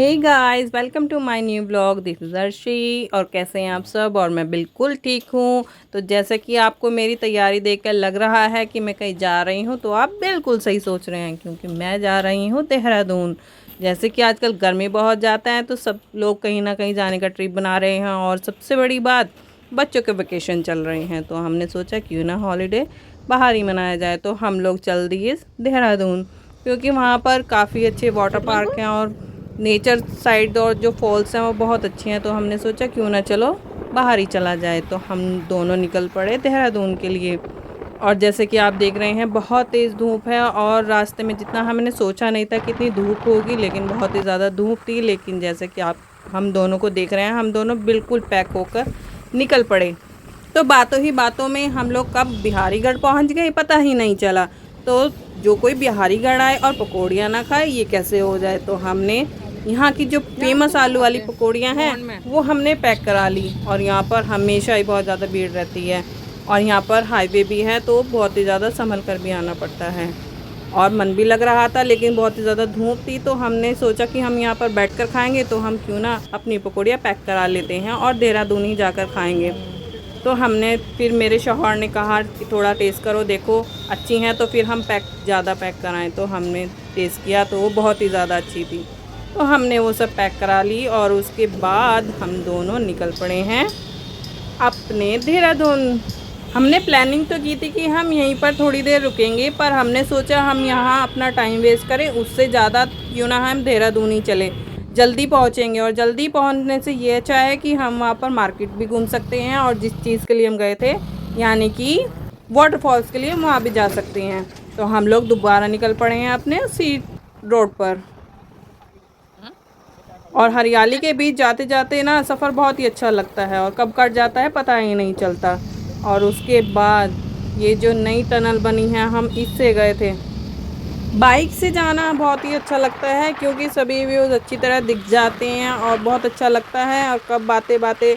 Hey guys, welcome to my new blog. This is Arshi. और कैसे हैं आप सब? और मैं बिल्कुल ठीक हूँ। तो जैसे कि आपको मेरी तैयारी देखकर लग रहा है कि मैं कहीं जा रही हूँ, तो आप बिल्कुल सही सोच रहे हैं, क्योंकि मैं जा रही हूँ देहरादून। जैसे कि आजकल गर्मी बहुत ज़्यादा है, तो सब लोग कहीं ना कहीं जाने का ट्रिप बना रहे हैं। और सबसे बड़ी बात, बच्चों के वेकेशन चल रहे हैं, तो हमने सोचा क्यों ना हॉलीडे बाहर ही मनाया जाए। तो हम लोग चल दिए देहरादून, क्योंकि वहाँ पर काफ़ी अच्छे वाटर पार्क हैं और नेचर साइड और जो फॉल्स हैं वो बहुत अच्छी हैं। तो हमने सोचा क्यों ना चलो बाहर ही चला जाए। तो हम दोनों निकल पड़े देहरादून के लिए। और जैसे कि आप देख रहे हैं, बहुत तेज़ धूप है और रास्ते में जितना हमने सोचा नहीं था कितनी धूप होगी, लेकिन बहुत ही ज़्यादा धूप थी। लेकिन जैसे कि आप हम दोनों को देख रहे हैं, हम दोनों बिल्कुल पैक होकर निकल पड़े। तो बातों ही बातों में हम लोग कब बिहारीगढ़ पहुंच गए पता ही नहीं चला। तो जो कोई बिहारीगढ़ आए और पकौड़ियाँ ना खाए, ये कैसे हो जाए। तो हमने यहाँ की जो फेमस आलू वाली पकौड़ियाँ हैं वो हमने पैक करा ली। और यहाँ पर हमेशा ही बहुत ज़्यादा भीड़ रहती है, और यहाँ पर हाईवे भी है, तो बहुत ही ज़्यादा संभल कर भी आना पड़ता है। और मन भी लग रहा था, लेकिन बहुत ही ज़्यादा धूप थी। तो हमने सोचा कि हम यहाँ पर बैठकर खाएंगे, तो हम क्यों ना अपनी पकौड़ियाँ पैक करा लेते हैं और देहरादून ही जाकर खाएंगे। तो हमने फिर मेरे शौहर ने कहा कि थोड़ा टेस्ट करो, देखो अच्छी हैं तो फिर हम ज़्यादा पैक कराएं। तो हमने टेस्ट किया तो वो बहुत ही ज़्यादा अच्छी थी। तो हमने वो सब पैक करा ली और उसके बाद हम दोनों निकल पड़े हैं अपने देहरादून। हमने प्लानिंग तो की थी कि हम यहीं पर थोड़ी देर रुकेंगे, पर हमने सोचा हम यहाँ अपना टाइम वेस्ट करें, उससे ज़्यादा क्यों ना हम देहरादून ही चले, जल्दी पहुँचेंगे। और जल्दी पहुँचने से ये अच्छा है कि हम वहाँ पर मार्केट भी घूम सकते हैं, और जिस चीज़ के लिए हम गए थे यानी कि वाटरफॉल्स के लिए, हम वहाँ भी जा सकते हैं। तो हम लोग दोबारा निकल पड़े हैं अपने उसी रोड पर। और हरियाली के बीच जाते जाते ना सफ़र बहुत ही अच्छा लगता है, और कब कट जाता है पता ही नहीं चलता। और उसके बाद ये जो नई टनल बनी है, हम इससे गए थे। बाइक से जाना बहुत ही अच्छा लगता है, क्योंकि सभी व्यूज़ अच्छी तरह दिख जाते हैं और बहुत अच्छा लगता है। और कब बातें बातें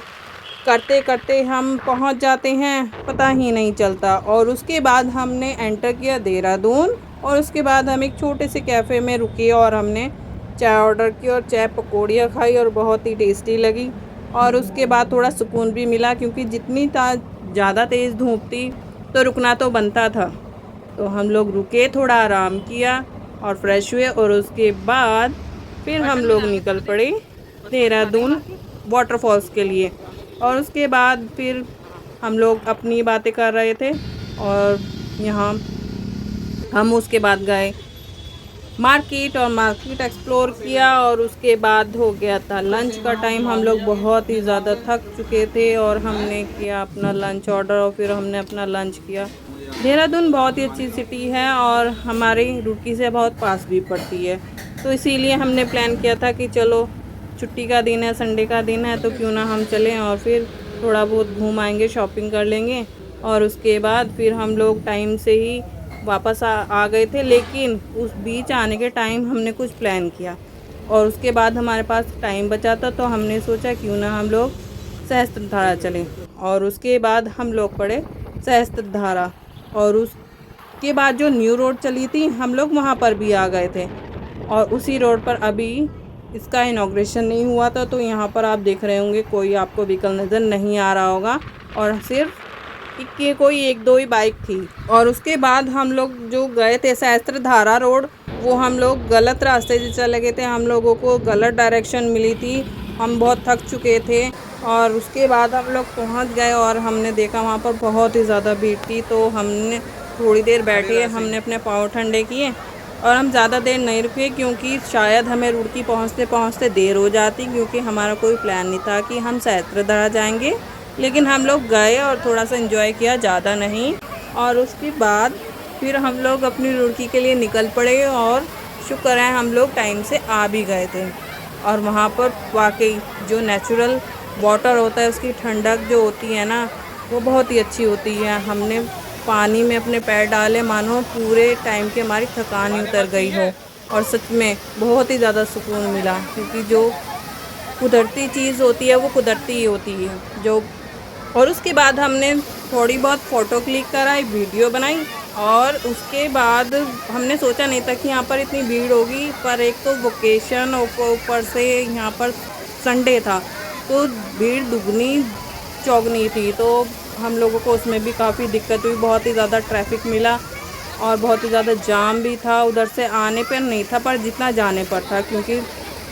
करते करते हम पहुंच जाते हैं पता ही नहीं चलता। और उसके बाद हमने एंटर किया देहरादून, और उसके बाद हम एक छोटे से कैफ़े में रुके और हमने चाय ऑर्डर की और चाय पकौड़ियाँ खाई, और बहुत ही टेस्टी लगी। और उसके बाद थोड़ा सुकून भी मिला, क्योंकि जितनी ज़्यादा तेज़ धूप थी तो रुकना तो बनता था। तो हम लोग रुके, थोड़ा आराम किया और फ्रेश हुए, और उसके बाद फिर हम लोग निकल पड़े देहरादून वाटरफॉल्स के लिए। और उसके बाद फिर हम लोग अपनी बातें कर रहे थे, और यहाँ हम उसके बाद गए मार्केट, और मार्केट एक्सप्लोर किया। और उसके बाद हो गया था लंच का टाइम। हम लोग बहुत ही ज़्यादा थक चुके थे, और हमने किया अपना लंच ऑर्डर, और फिर हमने अपना लंच किया। देहरादून बहुत ही अच्छी सिटी है, और हमारी रुड़की से बहुत पास भी पड़ती है। तो इसीलिए हमने प्लान किया था कि चलो छुट्टी का दिन है, संडे का दिन है, तो क्यों ना हम चलें और फिर थोड़ा बहुत घूम आएंगे, शॉपिंग कर लेंगे। और उसके बाद फिर हम लोग टाइम से ही वापस आ गए थे। लेकिन उस बीच आने के टाइम हमने कुछ प्लान किया, और उसके बाद हमारे पास टाइम बचा था, तो हमने सोचा क्यों ना हम लोग सहस्त्रधारा चलें। और उसके बाद हम लोग पड़े सहस्त्रधारा, और उसके बाद जो न्यू रोड चली थी हम लोग वहाँ पर भी आ गए थे। और उसी रोड पर अभी इसका इनॉग्रेशन नहीं हुआ था, तो यहाँ पर आप देख रहे होंगे कोई आपको व्हीकल नज़र नहीं आ रहा होगा, और सिर्फ कि कोई एक दो ही बाइक थी। और उसके बाद हम लोग जो गए थे सहस्त्रधारा रोड, वो हम लोग गलत रास्ते से चले गए थे, हम लोगों को गलत डायरेक्शन मिली थी, हम बहुत थक चुके थे। और उसके बाद हम लोग पहुंच गए, और हमने देखा वहाँ पर बहुत ही ज़्यादा भीड़ थी। तो हमने थोड़ी देर बैठे, हमने अपने पाँव ठंडे किए, और हम ज़्यादा देर नहीं रुके, क्योंकि शायद हमें रुड़की पहुँचते पहुँचते देर हो जाती, क्योंकि हमारा कोई प्लान नहीं था कि हम सहस्त्रधारा जाएंगे। लेकिन हम लोग गए और थोड़ा सा एंजॉय किया, ज़्यादा नहीं। और उसके बाद फिर हम लोग अपनी रुड़की के लिए निकल पड़े, और शुक्र है हम लोग टाइम से आ भी गए थे। और वहाँ पर वाकई जो नेचुरल वाटर होता है, उसकी ठंडक जो होती है ना, वो बहुत ही अच्छी होती है। हमने पानी में अपने पैर डाले, मानो पूरे टाइम की हमारी थकान ही उतर गई हो। और सच में बहुत ही ज़्यादा सुकून मिला, क्योंकि जो कुदरती चीज़ होती है वो कुदरती ही होती है जो। और उसके बाद हमने थोड़ी बहुत फ़ोटो क्लिक कराई, वीडियो बनाई, और उसके बाद हमने सोचा नहीं था कि यहाँ पर इतनी भीड़ होगी, पर एक तो वोकेशन और ऊपर से यहाँ पर संडे था तो भीड़ दुगनी चौगनी थी, तो हम लोगों को उसमें भी काफ़ी दिक्कत हुई। बहुत ही ज़्यादा ट्रैफिक मिला और बहुत ही ज़्यादा जाम भी था। उधर से आने पर नहीं था पर जितना जाने पर था, क्योंकि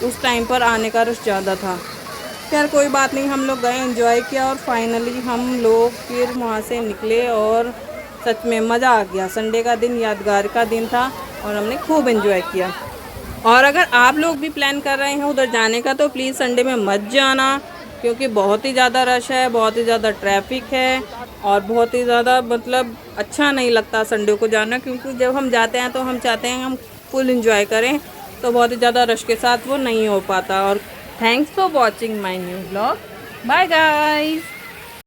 उस टाइम पर आने का रश ज़्यादा था। खैर कोई बात नहीं, हम लोग गए, एंजॉय किया और फाइनली हम लोग फिर वहाँ से निकले और सच में मज़ा आ गया। संडे का दिन यादगार का दिन था और हमने खूब एंजॉय किया। और अगर आप लोग भी प्लान कर रहे हैं उधर जाने का तो प्लीज़ संडे में मत जाना, क्योंकि बहुत ही ज़्यादा रश है, बहुत ही ज़्यादा ट्रैफिक है और बहुत ही ज़्यादा मतलब अच्छा नहीं लगता संडे को जाना, क्योंकि जब हम जाते हैं तो हम चाहते हैं हम फुल एंजॉय करें, तो बहुत ही ज़्यादा रश के साथ वो नहीं हो पाता। और thanks for watching my new blog. Bye guys.